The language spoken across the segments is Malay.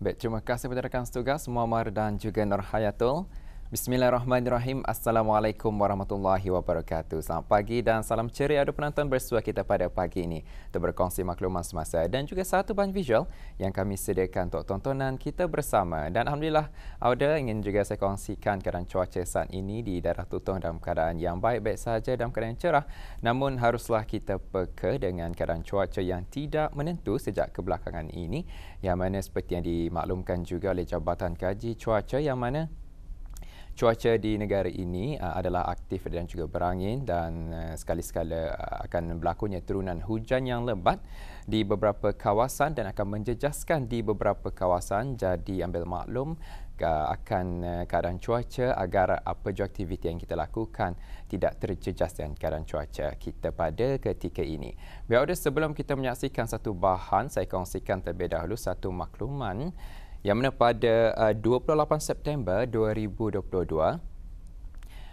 Baik, terima kasih kepada rakan setugas Muammar dan juga Nur Hayatul. Bismillahirrahmanirrahim. Assalamualaikum warahmatullahi wabarakatuh. Selamat pagi dan salam ceria ada penonton bersua kita pada pagi ini. Kita berkongsi maklumat semasa dan juga satu bahan visual yang kami sediakan untuk tontonan kita bersama. Dan Alhamdulillah, Auda ingin juga saya kongsikan keadaan cuaca saat ini di daerah Tutong dalam keadaan yang baik-baik saja, dalam keadaan yang cerah. Namun haruslah kita peka dengan keadaan cuaca yang tidak menentu sejak kebelakangan ini, yang mana seperti yang dimaklumkan juga oleh Jabatan Kaji Cuaca, yang mana cuaca di negara ini adalah aktif dan juga berangin dan sekali-sekala akan berlakunya turunan hujan yang lebat di beberapa kawasan dan akan menjejaskan di beberapa kawasan. Jadi ambil maklum akan keadaan cuaca agar apa jua aktiviti yang kita lakukan tidak terjejas dengan keadaan cuaca kita pada ketika ini. Biar sebelum kita menyaksikan satu bahan, saya kongsikan terlebih dahulu satu makluman yang mana pada 28 September 2022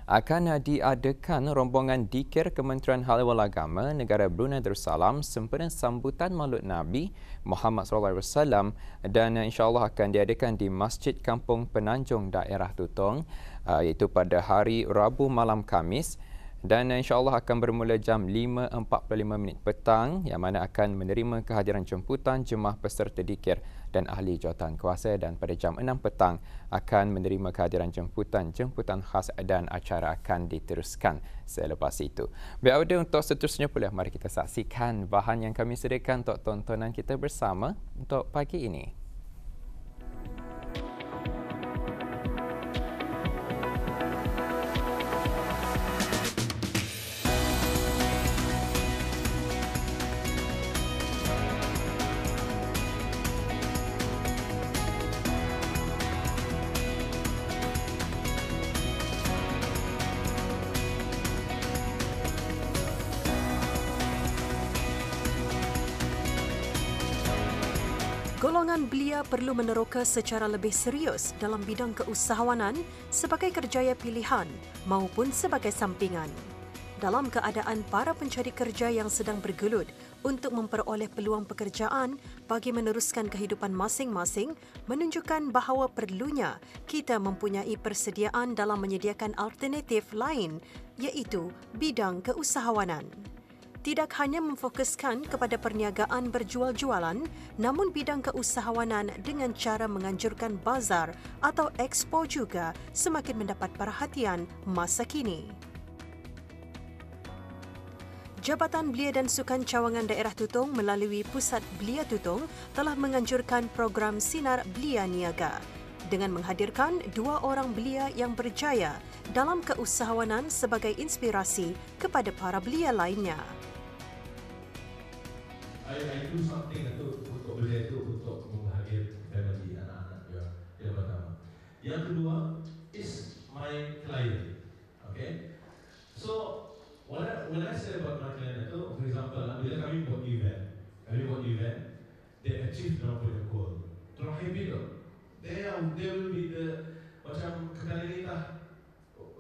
akan diadakan rombongan dikir Kementerian Hal Ehwal Agama Negara Brunei Darussalam sempena sambutan Maulud Nabi Muhammad SAW dan insya-Allah akan diadakan di Masjid Kampung Penanjung daerah Tutong iaitu pada hari Rabu malam Khamis. Dan insya-Allah akan bermula jam 5.45 petang, yang mana akan menerima kehadiran jemputan jemaah peserta dikir dan ahli jawatan kuasa, dan pada jam 6 petang akan menerima kehadiran jemputan khas dan acara akan diteruskan selepas itu. Baik, untuk seterusnya pula mari kita saksikan bahan yang kami sediakan untuk tontonan kita bersama untuk pagi ini. Golongan belia perlu meneroka secara lebih serius dalam bidang keusahawanan sebagai kerjaya pilihan maupun sebagai sampingan. Dalam keadaan para pencari kerja yang sedang bergelut untuk memperoleh peluang pekerjaan bagi meneruskan kehidupan masing-masing, menunjukkan bahawa perlunya kita mempunyai persediaan dalam menyediakan alternatif lain, iaitu bidang keusahawanan. Tidak hanya memfokuskan kepada perniagaan berjual-jualan, namun bidang keusahawanan dengan cara menganjurkan bazar atau expo juga semakin mendapat perhatian masa kini. Jabatan Belia dan Sukan Cawangan Daerah Tutong melalui Pusat Belia Tutong telah menganjurkan program Sinar Belia Niaga dengan menghadirkan 2 orang belia yang berjaya dalam keusahawanan sebagai inspirasi kepada para belia lainnya. I do something untuk belia itu untuk menghadir family anak-anak dia. Yang pertama. Yang kedua is my client. Okay. So when I say about my client itu, for example, bila kami buat event, they achieve their goal. Terus happy tu. They will be the macam kekali kita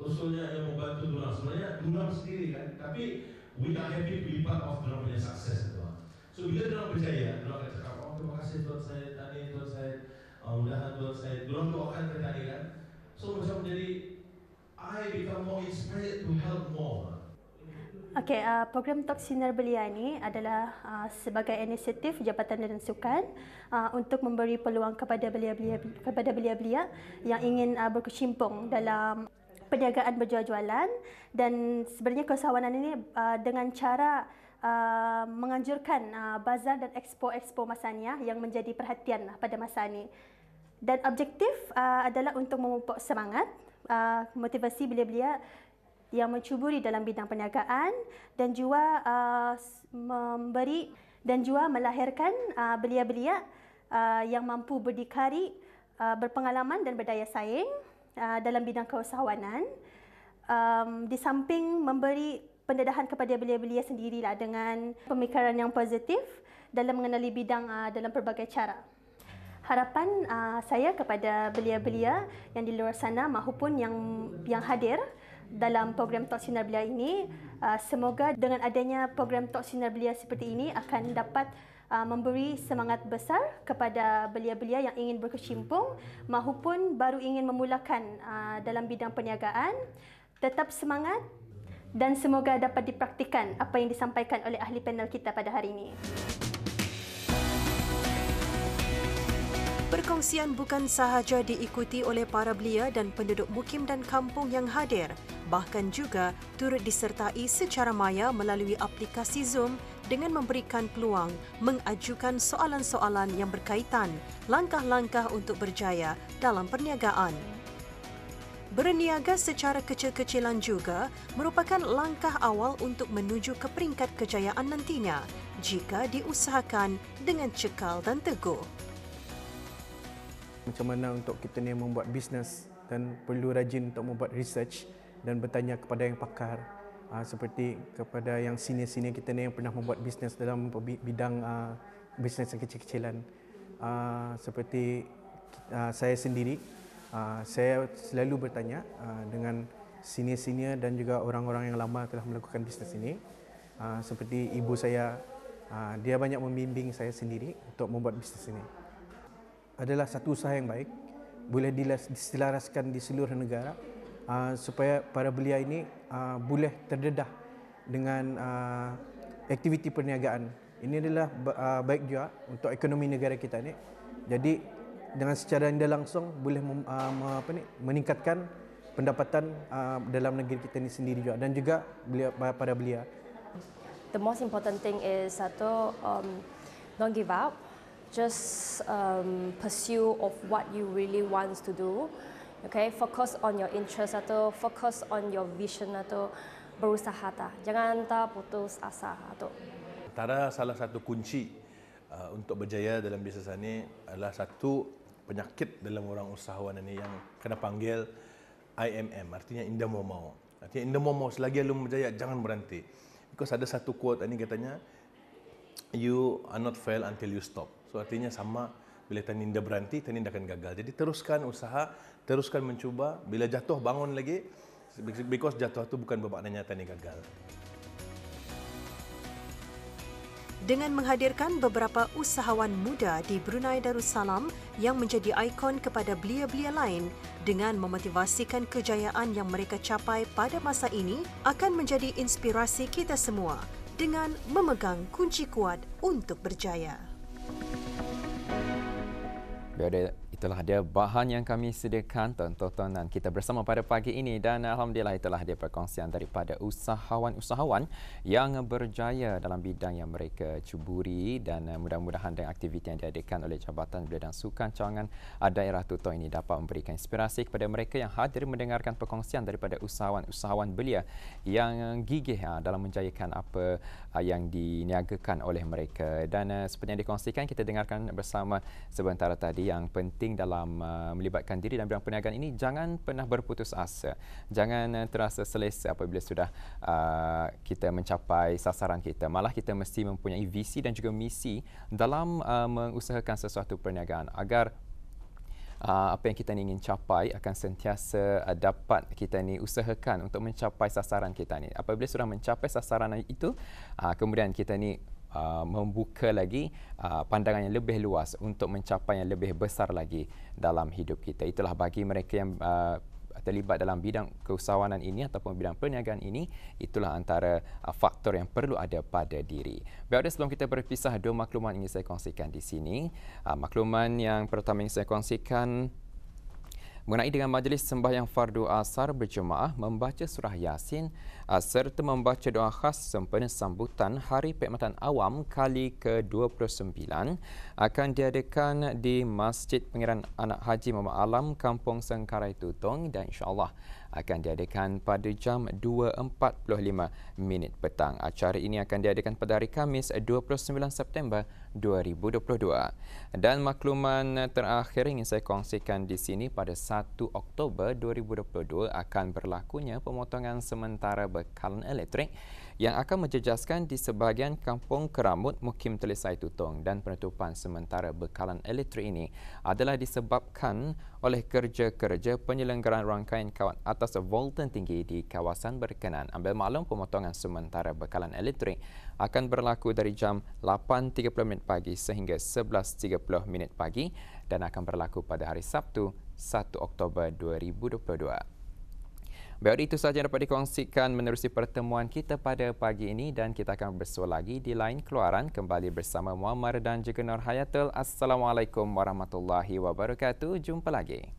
usulnya yang membantu dorang. Sebenarnya dorang sendiri kan, tapi we are happy to be part of dorang punya success itu. So bila dorang berjaya, dorang akan cakap, oh terima kasih Tuan Syed, Tani Tuan Syed, mudahan Tuan Syed, dorang doakan ke Tani kan. So macam jadi, I become more inspired to help more. Okey, program Talk Sinar Belia ini adalah sebagai inisiatif Jabatan dan Sukan untuk memberi peluang kepada belia-belia yang ingin berkecimpung dalam perniagaan berjual-jualan, dan sebenarnya keusahawanan ini dengan cara menganjurkan bazar dan expo masanya yang menjadi perhatian pada masa ini. Dan objektif adalah untuk memupuk semangat, motivasi belia-belia yang mencuburi dalam bidang perniagaan dan juga memberi dan juga melahirkan belia-belia yang mampu berdikari, berpengalaman dan berdaya saing dalam bidang keusahawanan, di samping memberi pendedahan kepada belia-belia sendirilah dengan pemikiran yang positif dalam mengenali bidang dalam pelbagai cara. Harapan saya kepada belia-belia yang di luar sana maupun yang hadir dalam program Talk Sinar Belia ini, semoga dengan adanya program Talk Sinar Belia seperti ini akan dapat memberi semangat besar kepada belia-belia yang ingin berkecimpung maupun baru ingin memulakan dalam bidang perniagaan. Tetap semangat dan semoga dapat dipraktikan apa yang disampaikan oleh ahli panel kita pada hari ini. Perkongsian bukan sahaja diikuti oleh para belia dan penduduk mukim dan kampung yang hadir, bahkan juga turut disertai secara maya melalui aplikasi Zoom dengan memberikan peluang mengajukan soalan-soalan yang berkaitan langkah-langkah untuk berjaya dalam perniagaan. Berniaga secara kecil-kecilan juga merupakan langkah awal untuk menuju ke peringkat kejayaan nantinya jika diusahakan dengan cekal dan teguh. Macam mana untuk kita ni membuat bisnes dan perlu rajin untuk membuat research dan bertanya kepada yang pakar, seperti kepada yang senior-senior kita ni yang pernah membuat bisnes dalam bidang bisnes yang kecil-kecilan. Seperti saya sendiri, saya selalu bertanya dengan senior-senior dan juga orang-orang yang lama telah melakukan bisnes ini. Seperti ibu saya, dia banyak membimbing saya sendiri untuk membuat bisnes ini. Adalah satu usaha yang baik, boleh diselaraskan di seluruh negara supaya para belia ini boleh terdedah dengan aktiviti perniagaan. Ini adalah baik juga untuk ekonomi negara kita ni. Jadi dengan secara tidak langsung boleh meningkatkan pendapatan dalam negeri kita ni sendiri juga dan juga para belia. The most important thing is don't give up. Just pursue of what you really want to do. Okay, focus on your interest atau focus on your vision atau berusaha ta. Jangan tak putus asa atau. Antara salah satu kunci untuk berjaya dalam bisnes ini adalah satu penyakit dalam orang usahawan ini yang kena panggil IMM, artinya indah mau. Artinya indah mau selagi lu berjaya jangan berhenti. Because ada satu quote ini katanya, you are not fail until you stop. So artinya sama, bila tani dah berhenti, tani dah akan gagal. Jadi teruskan usaha, teruskan mencuba. Bila jatuh, bangun lagi. Because jatuh itu bukan bermaknanya tani gagal. Dengan menghadirkan beberapa usahawan muda di Brunei Darussalam yang menjadi ikon kepada belia-belia lain dengan memotivasikan kejayaan yang mereka capai pada masa ini akan menjadi inspirasi kita semua dengan memegang kunci kuat untuk berjaya. Itulah dia bahan yang kami sediakan tontonan kita bersama pada pagi ini dan alhamdulillah itulah dia perkongsian daripada usahawan-usahawan yang berjaya dalam bidang yang mereka cuburi dan mudah-mudahan dengan aktiviti yang diadakan oleh Jabatan Belia dan Sukan Cawangan Daerah Tutong ini dapat memberikan inspirasi kepada mereka yang hadir mendengarkan perkongsian daripada usahawan-usahawan belia yang gigih dalam menjayakan apa yang diniagakan oleh mereka. Dan seperti yang dikongsikan, kita dengarkan bersama sebentar tadi yang penting dalam melibatkan diri dalam bidang perniagaan ini, jangan pernah berputus asa. Jangan terasa selesa apabila sudah kita mencapai sasaran kita. Malah kita mesti mempunyai visi dan juga misi dalam mengusahakan sesuatu perniagaan agar apa yang kita ingin capai akan sentiasa dapat kita ni usahakan untuk mencapai sasaran kita ni. Apabila sudah mencapai sasaran itu, kemudian kita ni membuka lagi pandangan yang lebih luas untuk mencapai yang lebih besar lagi dalam hidup kita. Itulah bagi mereka yang terlibat dalam bidang keusahawanan ini ataupun bidang perniagaan ini, itulah antara faktor yang perlu ada pada diri. Baik, sebelum kita berpisah, dua makluman ingin saya kongsikan di sini. Makluman yang pertama yang saya kongsikan mengenai dengan majlis sembahyang fardu asar berjemaah membaca surah Yasin serta membaca doa khas sempena sambutan Hari Perkhidmatan Awam kali ke-29 akan diadakan di Masjid Pangeran Anak Haji Muhammad Alam, Kampung Sengkarai Tutong dan insya-Allah akan diadakan pada jam 2.45 petang. Acara ini akan diadakan pada hari Khamis 29 September 2022. Dan makluman terakhir ingin saya kongsikan di sini, pada 1 Oktober 2022 akan berlakunya pemotongan sementara bekalan elektrik yang akan menjejaskan di sebahagian kampung Keramut, Mukim Telisai Tutong, dan penutupan sementara bekalan elektrik ini adalah disebabkan oleh kerja-kerja penyelenggaraan rangkaian kawat atas volten tinggi di kawasan berkenaan. Ambil maklum, pemotongan sementara bekalan elektrik akan berlaku dari jam 8.30 pagi sehingga 11.30 pagi dan akan berlaku pada hari Sabtu 1 Oktober 2022. Baik, itu sahaja yang dapat dikongsikan menerusi pertemuan kita pada pagi ini dan kita akan bersua lagi di lain keluaran kembali bersama Muammar dan juga Nur Hayatul. Assalamualaikum warahmatullahi wabarakatuh. Jumpa lagi.